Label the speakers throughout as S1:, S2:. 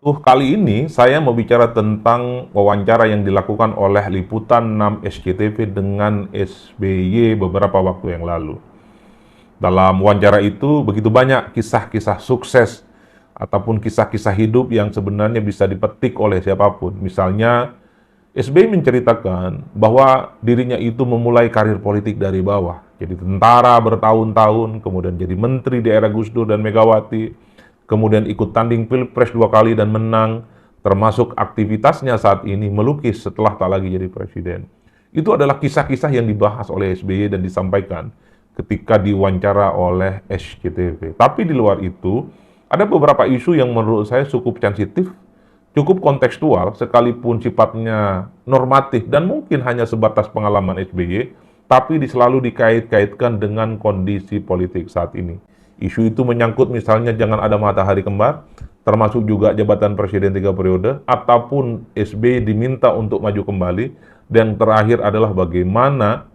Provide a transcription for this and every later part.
S1: Kali ini saya mau bicara tentang wawancara yang dilakukan oleh Liputan 6 SCTV dengan SBY beberapa waktu yang lalu. Dalam wawancara itu begitu banyak kisah-kisah sukses ataupun kisah-kisah hidup yang sebenarnya bisa dipetik oleh siapapun. Misalnya, SBY menceritakan bahwa dirinya itu memulai karir politik dari bawah. Jadi tentara bertahun-tahun, kemudian jadi menteri di era Gus Dur dan Megawati, kemudian ikut tanding Pilpres 2 kali dan menang, termasuk aktivitasnya saat ini melukis setelah tak lagi jadi presiden. Itu adalah kisah-kisah yang dibahas oleh SBY dan disampaikan ketika diwawancara oleh SCTV. Tapi di luar itu, ada beberapa isu yang menurut saya cukup sensitif, cukup kontekstual, sekalipun sifatnya normatif dan mungkin hanya sebatas pengalaman SBY, tapi selalu dikait-kaitkan dengan kondisi politik saat ini. Isu itu menyangkut misalnya jangan ada matahari kembar, termasuk juga jabatan presiden 3 periode, ataupun SBY diminta untuk maju kembali, dan terakhir adalah bagaimana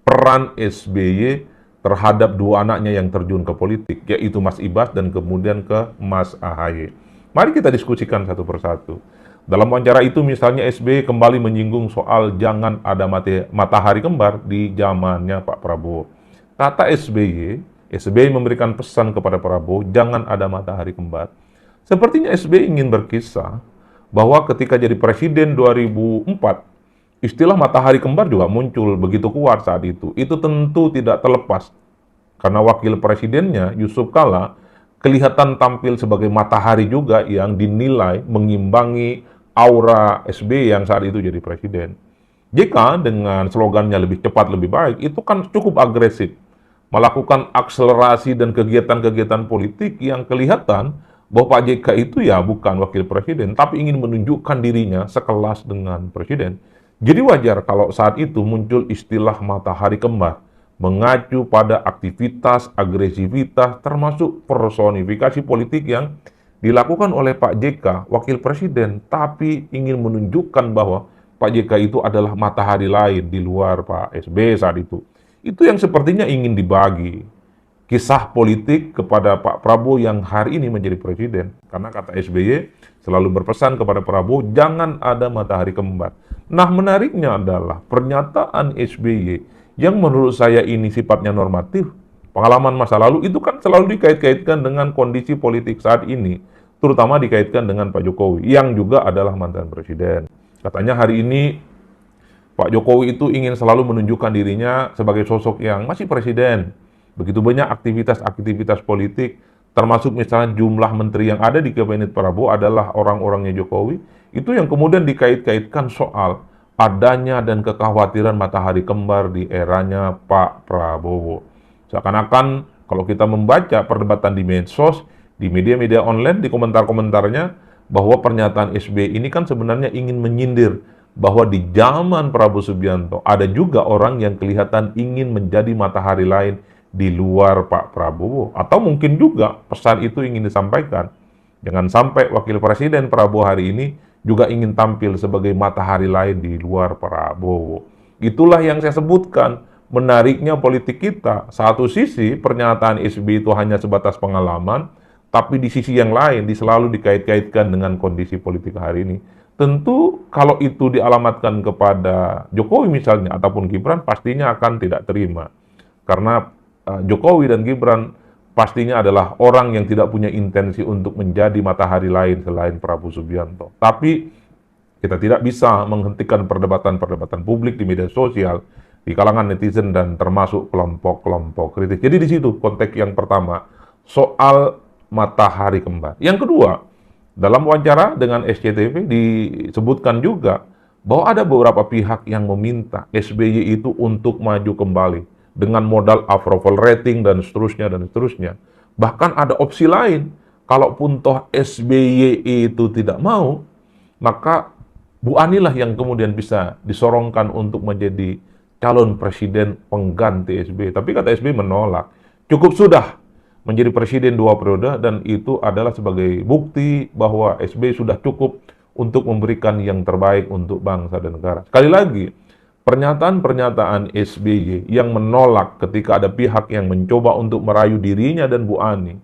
S1: peran SBY terhadap dua anaknya yang terjun ke politik, yaitu Mas Ibas dan kemudian ke Mas AHY. Mari kita diskusikan satu persatu. Dalam wawancara itu misalnya SBY kembali menyinggung soal jangan ada matahari kembar di zamannya Pak Prabowo. Kata SBY memberikan pesan kepada Prabowo, jangan ada matahari kembar. Sepertinya SBY ingin berkisah bahwa ketika jadi presiden 2004, istilah matahari kembar juga muncul begitu kuat saat itu. Itu tentu tidak terlepas karena wakil presidennya Yusuf Kala kelihatan tampil sebagai matahari juga yang dinilai mengimbangi aura SBY yang saat itu jadi presiden. JK dengan slogannya lebih cepat lebih baik itu kan cukup agresif, melakukan akselerasi dan kegiatan-kegiatan politik yang kelihatan bahwa Pak JK itu ya bukan wakil presiden, tapi ingin menunjukkan dirinya sekelas dengan presiden. Jadi wajar kalau saat itu muncul istilah matahari kembar, mengacu pada aktivitas, agresivitas, termasuk personifikasi politik yang dilakukan oleh Pak JK, wakil presiden, tapi ingin menunjukkan bahwa Pak JK itu adalah matahari lain di luar Pak SBY saat itu. Itu yang sepertinya ingin dibagi. Kisah politik kepada Pak Prabowo yang hari ini menjadi presiden. Karena kata SBY selalu berpesan kepada Prabowo, jangan ada matahari kembar. Nah, menariknya adalah pernyataan SBY yang menurut saya ini sifatnya normatif. Pengalaman masa lalu itu kan selalu dikait-kaitkan dengan kondisi politik saat ini, terutama dikaitkan dengan Pak Jokowi, yang juga adalah mantan presiden. Katanya hari ini Pak Jokowi itu ingin selalu menunjukkan dirinya sebagai sosok yang masih presiden. Begitu banyak aktivitas-aktivitas politik, termasuk misalnya jumlah menteri yang ada di kabinet Prabowo adalah orang-orangnya Jokowi, itu yang kemudian dikait-kaitkan soal adanya dan kekhawatiran matahari kembar di eranya Pak Prabowo. Seakan-akan kalau kita membaca perdebatan di medsos, di media-media online, di komentar-komentarnya, bahwa pernyataan SBY ini kan sebenarnya ingin menyindir bahwa di zaman Prabowo Subianto ada juga orang yang kelihatan ingin menjadi matahari lain di luar Pak Prabowo. Atau mungkin juga pesan itu ingin disampaikan, jangan sampai wakil presiden Prabowo hari ini juga ingin tampil sebagai matahari lain di luar Prabowo. Itulah yang saya sebutkan, menariknya politik kita. Satu sisi pernyataan SBY itu hanya sebatas pengalaman, tapi di sisi yang lain selalu dikait-kaitkan dengan kondisi politik hari ini. Tentu kalau itu dialamatkan kepada Jokowi misalnya ataupun Gibran, pastinya akan tidak terima. Karena Jokowi dan Gibran pastinya adalah orang yang tidak punya intensi untuk menjadi matahari lain selain Prabowo Subianto. Tapi kita tidak bisa menghentikan perdebatan-perdebatan publik di media sosial, di kalangan netizen dan termasuk kelompok-kelompok kritis. Jadi di situ konteks yang pertama, soal matahari kembar. Yang kedua, dalam wawancara dengan SCTV disebutkan juga bahwa ada beberapa pihak yang meminta SBY itu untuk maju kembali dengan modal approval rating dan seterusnya dan seterusnya. Bahkan ada opsi lain, kalaupun toh SBY itu tidak mau, maka Bu Ani lah yang kemudian bisa disorongkan untuk menjadi calon presiden pengganti SBY. Tapi kata SBY menolak. Cukup sudah menjadi presiden 2 periode dan itu adalah sebagai bukti bahwa SBY sudah cukup untuk memberikan yang terbaik untuk bangsa dan negara. Sekali lagi, pernyataan-pernyataan SBY yang menolak ketika ada pihak yang mencoba untuk merayu dirinya dan Bu Ani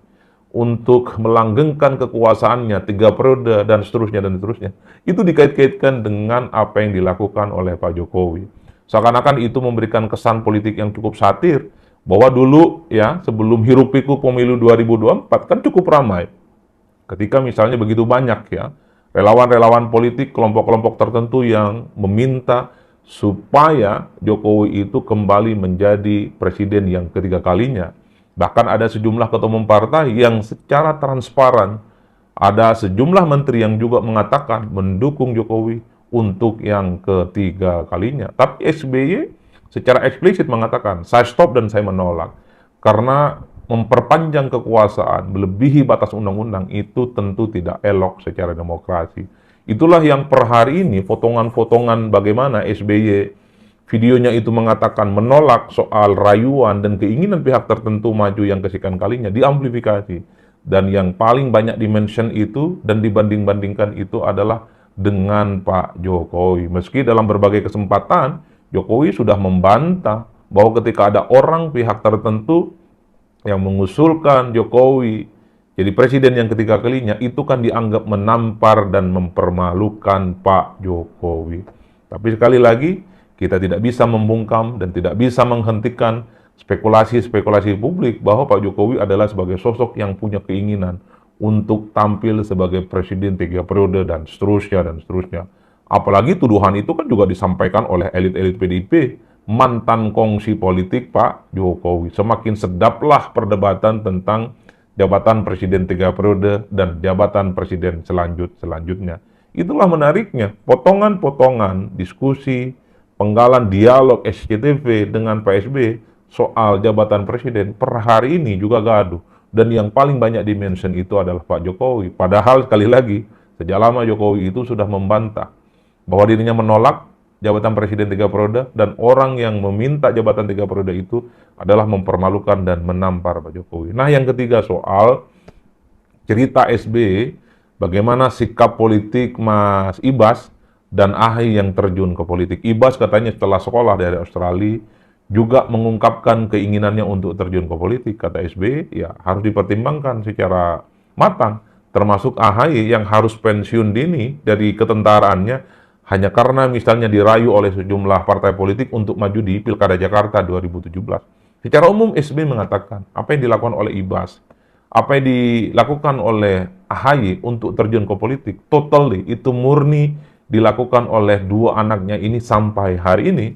S1: untuk melanggengkan kekuasaannya 3 periode dan seterusnya dan seterusnya, itu dikait-kaitkan dengan apa yang dilakukan oleh Pak Jokowi. Seakan-akan itu memberikan kesan politik yang cukup satir, bahwa dulu ya sebelum hiruk-pikuk pemilu 2024 kan cukup ramai. Ketika misalnya begitu banyak ya relawan-relawan politik, kelompok-kelompok tertentu yang meminta supaya Jokowi itu kembali menjadi presiden yang ketiga kalinya. Bahkan ada sejumlah ketua umum partai yang secara transparan, ada sejumlah menteri yang juga mengatakan mendukung Jokowi untuk yang ketiga kalinya. Tapi SBY secara eksplisit mengatakan, saya stop dan saya menolak. Karena memperpanjang kekuasaan, melebihi batas undang-undang itu tentu tidak elok secara demokrasi. Itulah yang per hari ini, potongan-potongan bagaimana SBY videonya itu mengatakan menolak soal rayuan dan keinginan pihak tertentu maju yang kesekian kalinya diamplifikasi. Dan yang paling banyak dimention itu dan dibanding-bandingkan itu adalah dengan Pak Jokowi. Meski dalam berbagai kesempatan, Jokowi sudah membantah bahwa ketika ada orang pihak tertentu yang mengusulkan Jokowi jadi presiden yang ketiga kalinya, itu kan dianggap menampar dan mempermalukan Pak Jokowi. Tapi sekali lagi, kita tidak bisa membungkam dan tidak bisa menghentikan spekulasi-spekulasi publik bahwa Pak Jokowi adalah sebagai sosok yang punya keinginan untuk tampil sebagai presiden 3 periode dan seterusnya dan seterusnya. Apalagi tuduhan itu kan juga disampaikan oleh elit-elit PDIP, mantan kongsi politik Pak Jokowi. Semakin sedaplah perdebatan tentang jabatan presiden 3 periode dan jabatan presiden selanjutnya. Itulah menariknya, potongan-potongan diskusi, penggalan dialog SCTV dengan Pak SBY soal jabatan presiden per hari ini juga gaduh. Dan yang paling banyak dimention itu adalah Pak Jokowi. Padahal sekali lagi, sejak lama Jokowi itu sudah membantah bahwa dirinya menolak jabatan presiden 3 periode dan orang yang meminta jabatan 3 periode itu adalah mempermalukan dan menampar Pak Jokowi. Nah, yang ketiga soal cerita SBY, bagaimana sikap politik Mas Ibas dan AHY yang terjun ke politik. Ibas katanya setelah sekolah dari Australia juga mengungkapkan keinginannya untuk terjun ke politik. Kata SBY, ya harus dipertimbangkan secara matang, termasuk AHY yang harus pensiun dini dari ketentaraannya hanya karena misalnya dirayu oleh sejumlah partai politik untuk maju di Pilkada Jakarta 2017. Secara umum SBY mengatakan apa yang dilakukan oleh Ibas, apa yang dilakukan oleh AHY untuk terjun ke politik, totally itu murni dilakukan oleh dua anaknya ini sampai hari ini.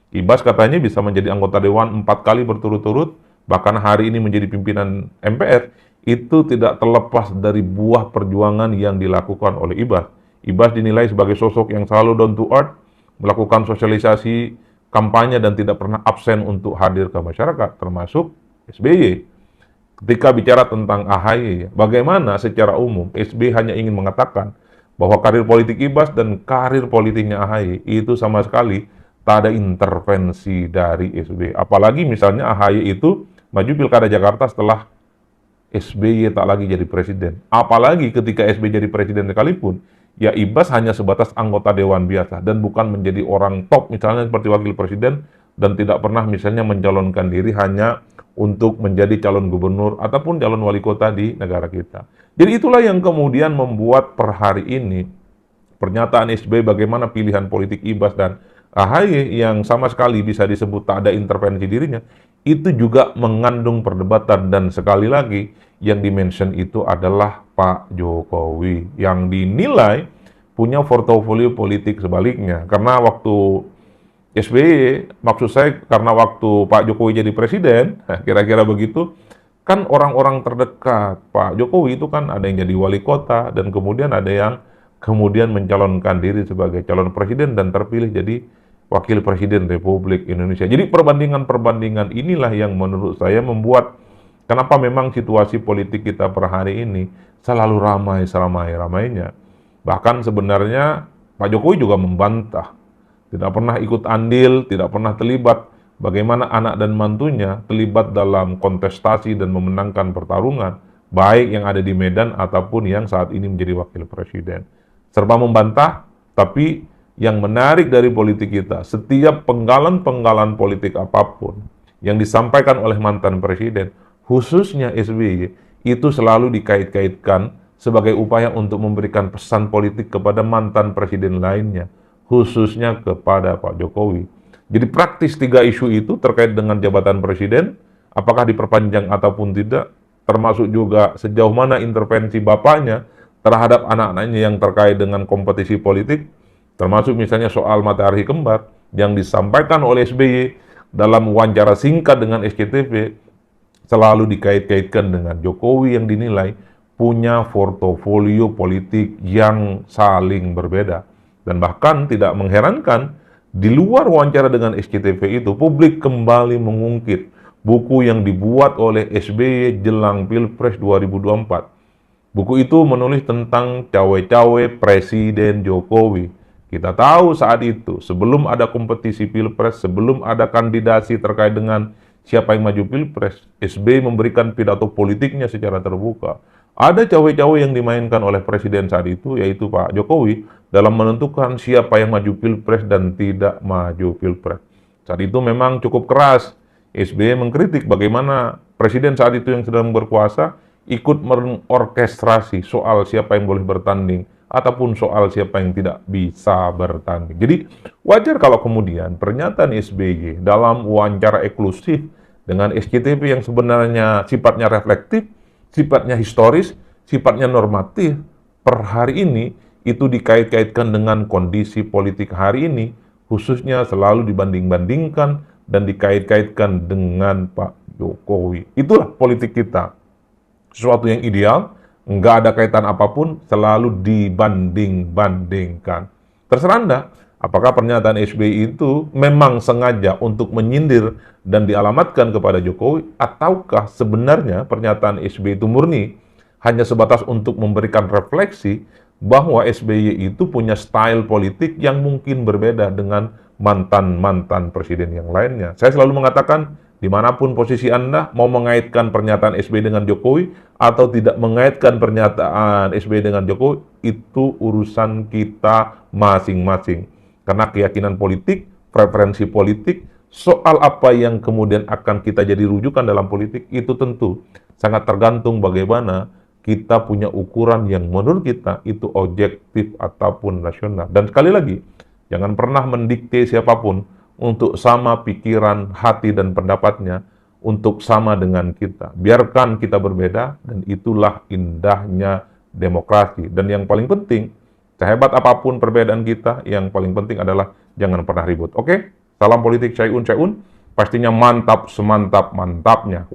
S1: Ibas katanya bisa menjadi anggota Dewan 4 kali berturut-turut, bahkan hari ini menjadi pimpinan MPR, itu tidak terlepas dari buah perjuangan yang dilakukan oleh Ibas. Ibas dinilai sebagai sosok yang selalu down to earth, melakukan sosialisasi, kampanye, dan tidak pernah absen untuk hadir ke masyarakat, termasuk SBY. Ketika bicara tentang AHY, bagaimana secara umum SBY hanya ingin mengatakan bahwa karir politik Ibas dan karir politiknya AHY itu sama sekali tak ada intervensi dari SBY. Apalagi misalnya AHY itu maju Pilkada Jakarta setelah SBY tak lagi jadi presiden. Apalagi ketika SBY jadi presiden sekalipun, ya Ibas hanya sebatas anggota dewan biasa dan bukan menjadi orang top misalnya seperti wakil presiden dan tidak pernah misalnya mencalonkan diri hanya untuk menjadi calon gubernur ataupun calon wali kota di negara kita. Jadi itulah yang kemudian membuat per hari ini pernyataan SBY bagaimana pilihan politik Ibas dan AHY yang sama sekali bisa disebut tak ada intervensi dirinya, itu juga mengandung perdebatan dan sekali lagi yang dimention itu adalah Pak Jokowi yang dinilai punya portofolio politik sebaliknya. Karena waktu SBY, maksud saya karena waktu Pak Jokowi jadi presiden, kira-kira begitu, kan orang-orang terdekat Pak Jokowi itu kan ada yang jadi wali kota dan kemudian ada yang kemudian mencalonkan diri sebagai calon presiden dan terpilih jadi wakil presiden Republik Indonesia. Jadi perbandingan-perbandingan inilah yang menurut saya membuat kenapa memang situasi politik kita per hari ini selalu ramai seramai-ramainya. Bahkan sebenarnya Pak Jokowi juga membantah, tidak pernah ikut andil, tidak pernah terlibat bagaimana anak dan mantunya terlibat dalam kontestasi dan memenangkan pertarungan, baik yang ada di Medan ataupun yang saat ini menjadi wakil presiden. Serba membantah, tapi yang menarik dari politik kita, setiap penggalan-penggalan politik apapun yang disampaikan oleh mantan presiden, khususnya SBY, itu selalu dikait-kaitkan sebagai upaya untuk memberikan pesan politik kepada mantan presiden lainnya, khususnya kepada Pak Jokowi. Jadi praktis tiga isu itu terkait dengan jabatan presiden, apakah diperpanjang ataupun tidak, termasuk juga sejauh mana intervensi bapaknya terhadap anak-anaknya yang terkait dengan kompetisi politik, termasuk misalnya soal matahari kembar yang disampaikan oleh SBY dalam wawancara singkat dengan SCTV, selalu dikait-kaitkan dengan Jokowi yang dinilai punya portofolio politik yang saling berbeda. Dan bahkan tidak mengherankan, di luar wawancara dengan SCTV itu, publik kembali mengungkit buku yang dibuat oleh SBY jelang Pilpres 2024. Buku itu menulis tentang cawe-cawe Presiden Jokowi. Kita tahu saat itu, sebelum ada kompetisi Pilpres, sebelum ada kandidasi terkait dengan siapa yang maju Pilpres, SBY memberikan pidato politiknya secara terbuka. Ada cawe-cawe yang dimainkan oleh Presiden saat itu, yaitu Pak Jokowi, dalam menentukan siapa yang maju Pilpres dan tidak maju Pilpres. Saat itu memang cukup keras. SBY mengkritik bagaimana Presiden saat itu yang sedang berkuasa ikut mengorkestrasi soal siapa yang boleh bertanding ataupun soal siapa yang tidak bisa bertanding. Jadi wajar kalau kemudian pernyataan SBY dalam wawancara eksklusif dengan SCTV yang sebenarnya sifatnya reflektif, sifatnya historis, sifatnya normatif, per hari ini itu dikait-kaitkan dengan kondisi politik hari ini, khususnya selalu dibanding-bandingkan dan dikait-kaitkan dengan Pak Jokowi. Itulah politik kita. Sesuatu yang ideal, nggak ada kaitan apapun, selalu dibanding-bandingkan. Terserah Anda, apakah pernyataan SBY itu memang sengaja untuk menyindir dan dialamatkan kepada Jokowi, ataukah sebenarnya pernyataan SBY itu murni hanya sebatas untuk memberikan refleksi bahwa SBY itu punya style politik yang mungkin berbeda dengan mantan-mantan presiden yang lainnya. Saya selalu mengatakan, dimanapun posisi Anda, mau mengaitkan pernyataan SBY dengan Jokowi atau tidak mengaitkan pernyataan SBY dengan Jokowi, itu urusan kita masing-masing. Karena keyakinan politik, preferensi politik, soal apa yang kemudian akan kita jadi rujukan dalam politik, itu tentu sangat tergantung bagaimana kita punya ukuran yang menurut kita itu objektif ataupun rasional. Dan sekali lagi, jangan pernah mendikte siapapun untuk sama pikiran, hati, dan pendapatnya, untuk sama dengan kita. Biarkan kita berbeda, dan itulah indahnya demokrasi. Dan yang paling penting, sehebat apapun perbedaan kita, yang paling penting adalah jangan pernah ribut. Oke? Salam politik Cai Un, pastinya mantap semantap-mantapnya.